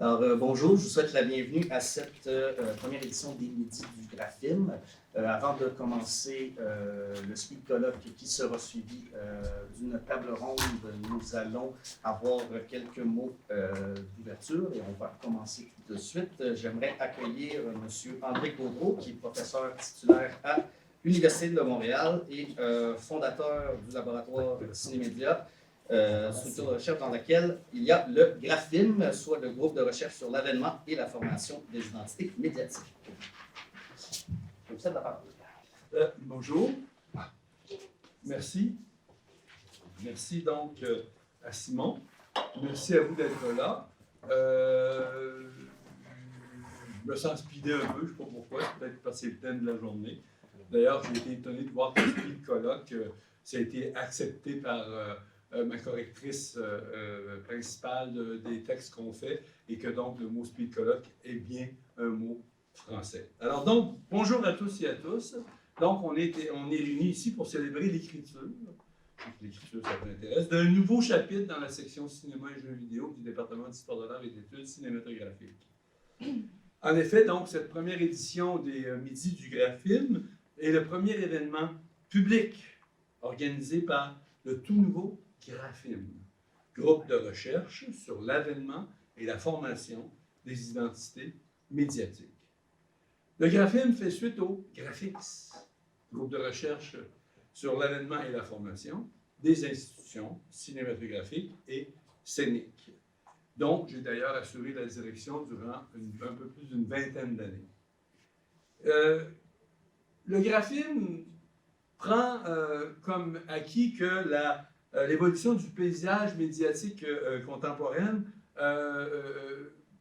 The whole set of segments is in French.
Alors, bonjour, je vous souhaite la bienvenue à cette première édition des Midis du Graphime. Avant de commencer le speed colloque qui sera suivi d'une table ronde, nous allons avoir quelques mots d'ouverture et on va commencer tout de suite. J'aimerais accueillir M. André Gaudreault, qui est professeur titulaire à l'Université de Montréal et fondateur du laboratoire Cinémédia. Structure de recherche dans laquelle il y a le Graphime, soit le groupe de recherche sur l'avènement et la formation des identités médiatiques. Je vous cède la parole. Bonjour. Merci. Merci donc à Simon. Merci à vous d'être là. Je me sens speedé un peu, je ne sais pas pourquoi, c'est peut-être parce que c'est le thème de la journée. D'ailleurs, j'ai été étonné de voir que le speed colloque, ça a été accepté par ma correctrice principale des textes qu'on fait et que donc le mot speed colloque est bien un mot français. Alors donc, bonjour à tous et à tous. Donc, on est réunis ici pour célébrer l'écriture. L'écriture, ça vous intéresse. D'un nouveau chapitre dans la section cinéma et jeux vidéo du département d'histoire de l'art et d'études cinématographiques. En effet, donc, cette première édition des Midis du Graphime est le premier événement public organisé par le tout nouveau Graphime, groupe de recherche sur l'avènement et la formation des identités médiatiques. Le Graphime fait suite au Graphix, groupe de recherche sur l'avènement et la formation des institutions cinématographiques et scéniques, dont j'ai d'ailleurs assuré la direction durant un peu plus d'une vingtaine d'années. Le Graphime prend comme acquis que l'évolution du paysage médiatique contemporain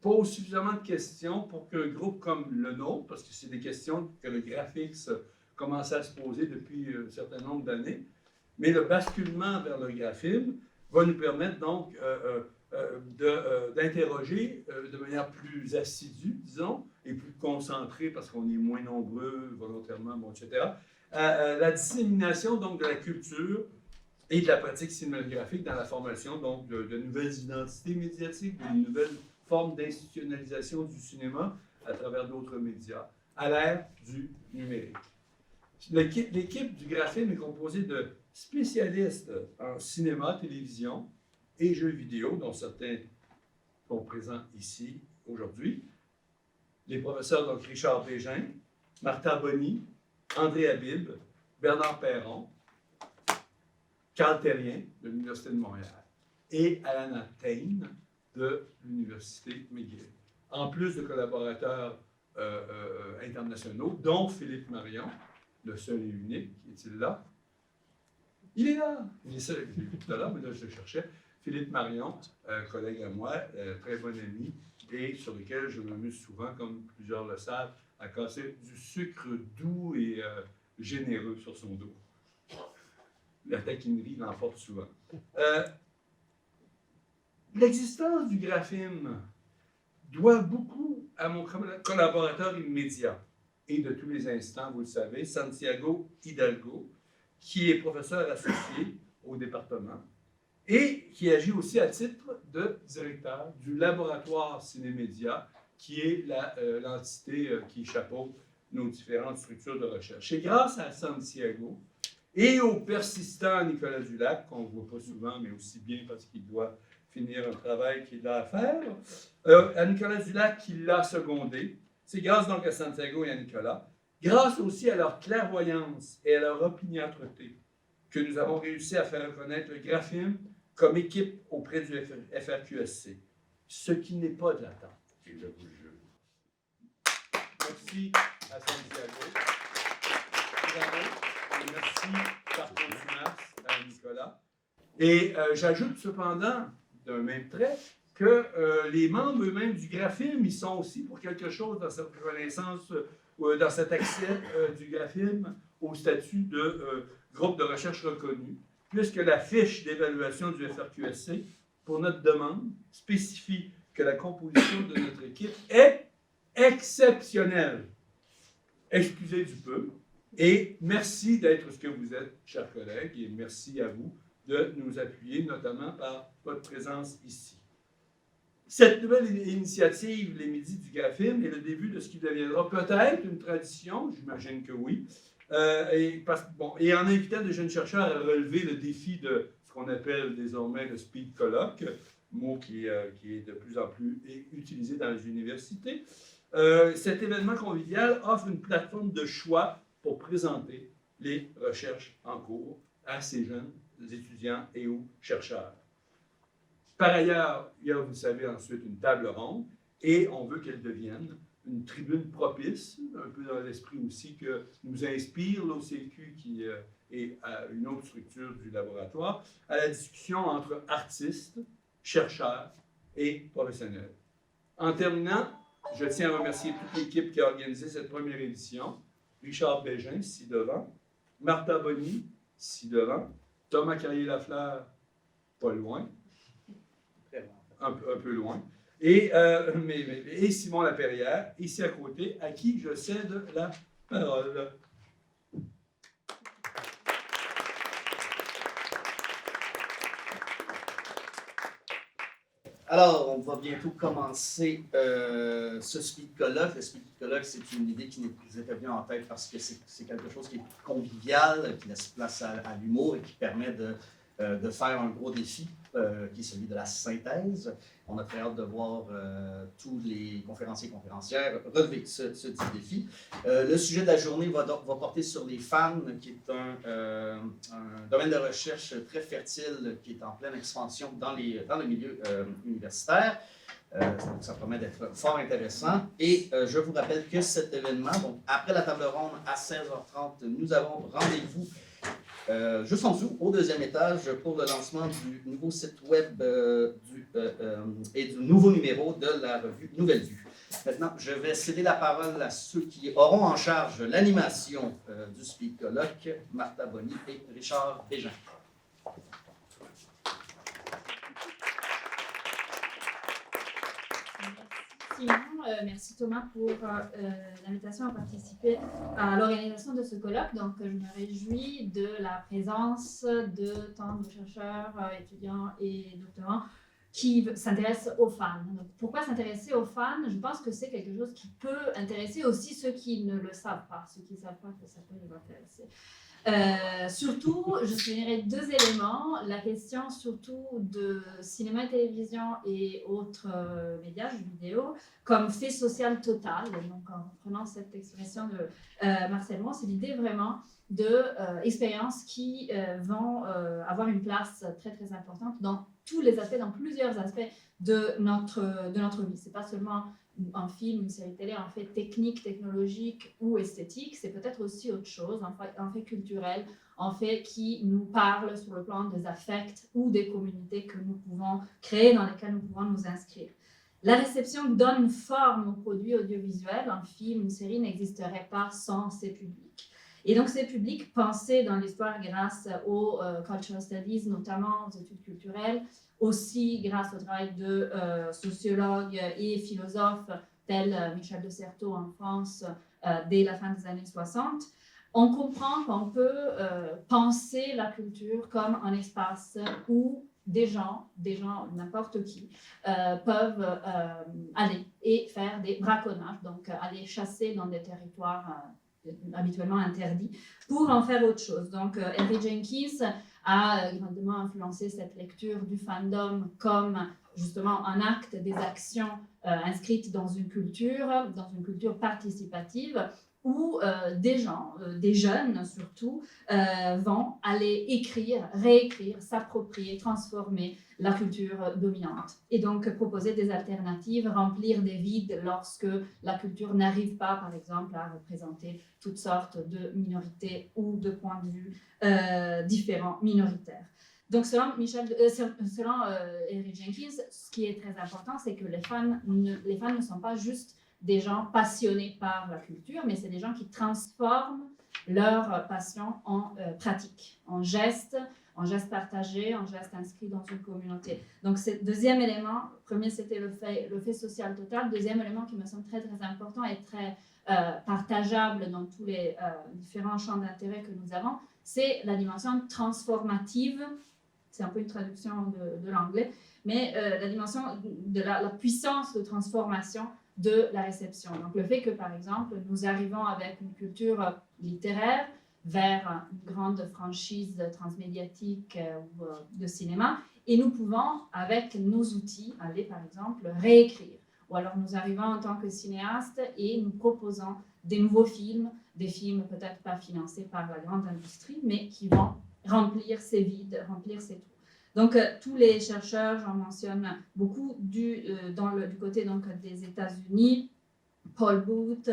pose suffisamment de questions pour qu'un groupe comme le nôtre, parce que c'est des questions que le Graphix commence à se poser depuis un certain nombre d'années, mais le basculement vers le Graphime va nous permettre donc d'interroger de manière plus assidue, disons, et plus concentrée, parce qu'on est moins nombreux volontairement, bon, etc., la dissémination donc de la culture et de la pratique cinématographique dans la formation donc de nouvelles identités médiatiques, de nouvelles formes d'institutionnalisation du cinéma à travers d'autres médias, à l'ère du numérique. L'équipe du Graphime est composée de spécialistes en cinéma, télévision et jeux vidéo, dont certains sont présents ici aujourd'hui. Les professeurs donc Richard Bégin, Martha Bonny, André Habib, Bernard Perron, Carl Terrien de l'Université de Montréal et Alana Tain de l'Université McGill. En plus de collaborateurs internationaux, dont Philippe Marion, le seul et unique, est-il là? Il est là! Il est seul, je l'ai vu tout à l'heure, mais là je le cherchais. Philippe Marion, collègue à moi, très bon ami, et sur lequel je m'amuse souvent, comme plusieurs le savent, à casser du sucre doux et généreux sur son dos. La taquinerie l'emporte souvent. L'existence du Graphime doit beaucoup à mon collaborateur immédiat et de tous les instants, vous le savez, Santiago Hidalgo, qui est professeur associé au département et qui agit aussi à titre de directeur du laboratoire Cinémédia, qui est l'entité qui chapeaute nos différentes structures de recherche. Et grâce à Santiago et au persistant Nicolas Dulac, qu'on ne voit pas souvent, mais aussi bien parce qu'il doit finir un travail qu'il a à faire, à Nicolas Dulac qui l'a secondé, c'est grâce donc à Santiago et à Nicolas, grâce aussi à leur clairvoyance et à leur opiniâtreté, que nous avons réussi à faire reconnaître le Graphime comme équipe auprès du FRQSC, ce qui n'est pas de l'attente, je vous jure. Merci à Santiago. Et merci par contumace à Nicolas. Et j'ajoute cependant, d'un même trait, que les membres eux-mêmes du Graphime, ils sont aussi pour quelque chose dans cette reconnaissance, dans cet accès du Graphime au statut de groupe de recherche reconnu, puisque la fiche d'évaluation du FRQSC, pour notre demande, spécifie que la composition de notre équipe est exceptionnelle. Excusez du peu. Et merci d'être ce que vous êtes, chers collègues, et merci à vous de nous appuyer, notamment par votre présence ici. Cette nouvelle initiative, les Midis du graphisme, est le début de ce qui deviendra peut-être une tradition, j'imagine que oui, et en invitant des jeunes chercheurs à relever le défi de ce qu'on appelle désormais le speed colloque, mot qui est de plus en plus utilisé dans les universités. Cet événement convivial offre une plateforme de choix pour présenter les recherches en cours à ces jeunes étudiants et ou chercheurs. Par ailleurs, il y a, vous savez, ensuite une table ronde et on veut qu'elle devienne une tribune propice, un peu dans l'esprit aussi que nous inspire l'OCQ qui est une autre structure du laboratoire, à la discussion entre artistes, chercheurs et professionnels. En terminant, je tiens à remercier toute l'équipe qui a organisé cette première édition. Richard Bégin, ici devant. Martha Bonny, ici devant. Thomas Carrier-Lafleur, pas loin. Un peu loin. Et Simon Laperrière, ici à côté, à qui je cède la parole. Alors, on va bientôt commencer ce speed colloque. Le speed colloque, c'est une idée qui nous était venue en tête parce que c'est quelque chose qui est convivial, qui laisse place à l'humour et qui permet de faire un gros défi qui est celui de la synthèse. On a très hâte de voir tous les conférenciers et conférencières relever ce petit défi. Le sujet de la journée va porter sur les fans, qui est un domaine de recherche très fertile qui est en pleine expansion dans le milieu universitaire. Donc ça promet d'être fort intéressant. Et je vous rappelle que cet événement, donc après la table ronde à 16h30, nous avons rendez-vous juste en dessous, au deuxième étage, pour le lancement du nouveau site web et du nouveau numéro de la revue Nouvelle Vue. Maintenant, je vais céder la parole à ceux qui auront en charge l'animation du Speed Colloque, Martha Bonny et Richard Bégin. Merci Thomas pour l'invitation à participer à l'organisation de ce colloque. Donc, je me réjouis de la présence de tant de chercheurs, étudiants et doctorants qui s'intéressent aux fans. Donc, pourquoi s'intéresser aux fans? Je pense que c'est quelque chose qui peut intéresser aussi ceux qui ne le savent pas, ceux qui ne savent pas que ça peut les intéresser. Surtout, je soulignerai deux éléments. La question surtout de cinéma et télévision et autres médias, jeux vidéo, comme fait social total. Donc, en prenant cette expression de Marcel Mauss, c'est l'idée vraiment d'expériences qui vont avoir une place très très importante dans tous les aspects, dans plusieurs aspects de notre vie. C'est pas seulement un film, une série télé, un fait technique, technologique ou esthétique, c'est peut-être aussi autre chose, un fait culturel, un fait qui nous parle sur le plan des affects ou des communautés que nous pouvons créer, dans lesquelles nous pouvons nous inscrire. La réception donne forme aux produits audiovisuels. Un film, une série n'existerait pas sans ces publics. Et donc ces publics pensés dans l'histoire grâce aux cultural studies, notamment aux études culturelles, aussi grâce au travail de sociologues et philosophes tels Michel de Certeau en France dès la fin des années 60, on comprend qu'on peut penser la culture comme un espace où des gens n'importe qui, peuvent aller et faire des braconnages, donc aller chasser dans des territoires habituellement interdits, pour en faire autre chose. Donc Henry Jenkins a grandement influencé cette lecture du fandom comme justement un acte des actions inscrites dans une culture participative, où des gens, des jeunes surtout, vont aller écrire, réécrire, s'approprier, transformer la culture dominante. Et donc proposer des alternatives, remplir des vides lorsque la culture n'arrive pas, par exemple, à représenter toutes sortes de minorités ou de points de vue différents, minoritaires. Donc selon Henry Jenkins, ce qui est très important, c'est que les fans ne sont pas juste des gens passionnés par la culture, mais c'est des gens qui transforment leur passion en pratique, en geste partagé, en geste inscrit dans une communauté. Donc, c'est le deuxième élément. Premier, c'était le fait social total. Deuxième élément qui me semble très, très important et très partageable dans tous les différents champs d'intérêt que nous avons, c'est la dimension transformative. C'est un peu une traduction de l'anglais, mais la dimension de la puissance de transformation de la réception. Donc le fait que, par exemple, nous arrivons avec une culture littéraire vers une grande franchise transmédiatique ou de cinéma, et nous pouvons, avec nos outils, aller, par exemple, réécrire. Ou alors nous arrivons en tant que cinéastes et nous proposons des nouveaux films, des films peut-être pas financés par la grande industrie, mais qui vont remplir ces vides, remplir ces trous. Donc, tous les chercheurs, j'en mentionne beaucoup du côté donc, des États-Unis, Paul Booth,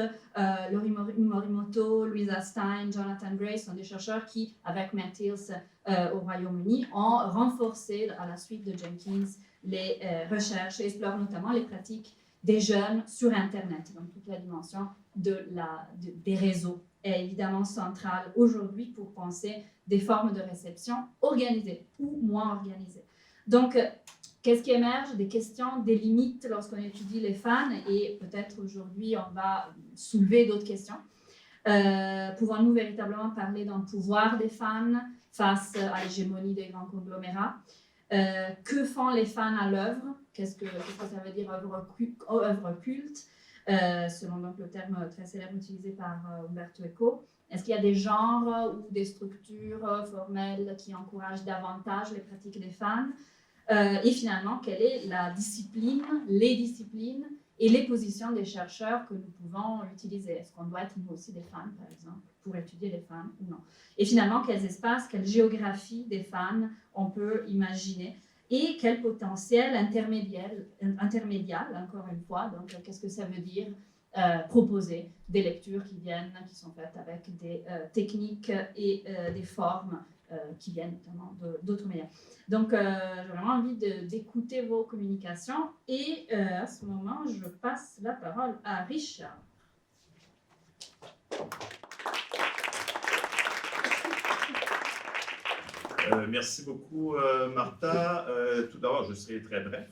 Lori Morimoto, Louisa Stein, Jonathan Gray sont des chercheurs qui, avec Matt Hills au Royaume-Uni, ont renforcé à la suite de Jenkins les recherches et explorent notamment les pratiques des jeunes sur Internet. Donc, toute la dimension des réseaux est évidemment centrale aujourd'hui pour penser des formes de réception organisées ou moins organisées. Donc, qu'est-ce qui émerge? Des questions, des limites lorsqu'on étudie les fans, et peut-être aujourd'hui on va soulever d'autres questions. Pouvons-nous véritablement parler d'un pouvoir des fans face à l'hégémonie des grands conglomérats? Que font les fans à l'œuvre? Qu'est-ce que ça veut dire œuvre culte? Selon donc le terme très célèbre utilisé par Umberto Eco. Est-ce qu'il y a des genres ou des structures formelles qui encouragent davantage les pratiques des fans? Et finalement, quelle est la discipline, les disciplines et les positions des chercheurs que nous pouvons utiliser? Est-ce qu'on doit être nous aussi des fans, par exemple, pour étudier les fans ou non? Et finalement, quels espaces, quelle géographie des fans on peut imaginer? Et quel potentiel intermédial, encore une fois, donc qu'est-ce que ça veut dire proposer des lectures qui sont faites avec des techniques et des formes qui viennent notamment d'autres médias. Donc, j'ai vraiment envie d'écouter vos communications et à ce moment, je passe la parole à Richard. Merci beaucoup, Martha. Tout d'abord, je serai très bref,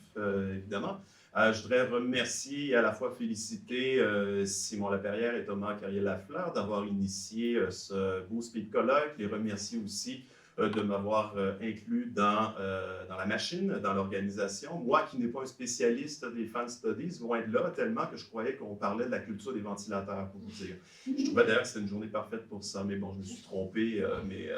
évidemment. Je voudrais remercier et à la fois féliciter Simon Laperrière et Thomas Carrier-Lafleur d'avoir initié ce beau speed colloque, les remercier aussi de m'avoir inclus dans la machine, dans l'organisation. Moi, qui n'ai pas un spécialiste des fan studies, loin de là, tellement que je croyais qu'on parlait de la culture des ventilateurs, pour vous dire. Je trouvais d'ailleurs que c'était une journée parfaite pour ça, mais bon, je me suis trompé, mais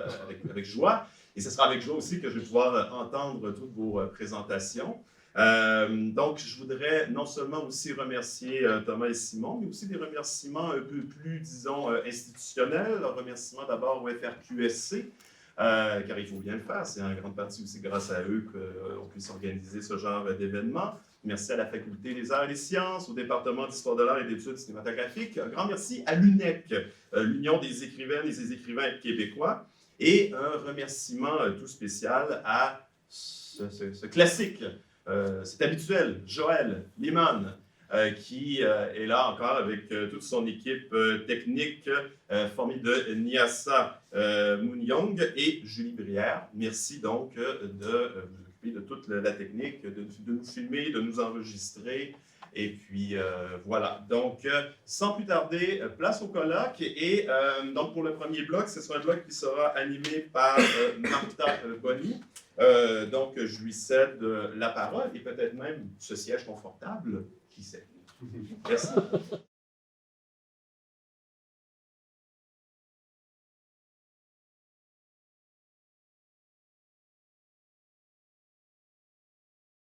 avec joie. Et ce sera avec joie aussi que je vais pouvoir entendre toutes vos présentations. Donc, je voudrais non seulement aussi remercier Thomas et Simon, mais aussi des remerciements un peu plus, disons, institutionnels. Un remerciement d'abord au FRQSC, car il faut bien le faire. C'est en grande partie aussi grâce à eux qu'on puisse organiser ce genre d'événement. Merci à la Faculté des Arts et des Sciences, au département d'Histoire de l'art et d'études cinématographiques. Un grand merci à l'UNEC, l'Union des écrivaines et des écrivains québécois. Et un remerciement tout spécial à ce classique, c'est habituel, Joël Liman, qui est là encore avec toute son équipe technique, formée de Nyassa Moon-Young et Julie Brière. Merci donc de vous occuper de toute la technique, de nous filmer, de nous enregistrer. Et puis voilà, donc sans plus tarder, place au colloque. Et donc pour le premier bloc, ce sera un bloc qui sera animé par Martha Boni. Donc je lui cède la parole et peut-être même ce siège confortable, qui sait. Merci.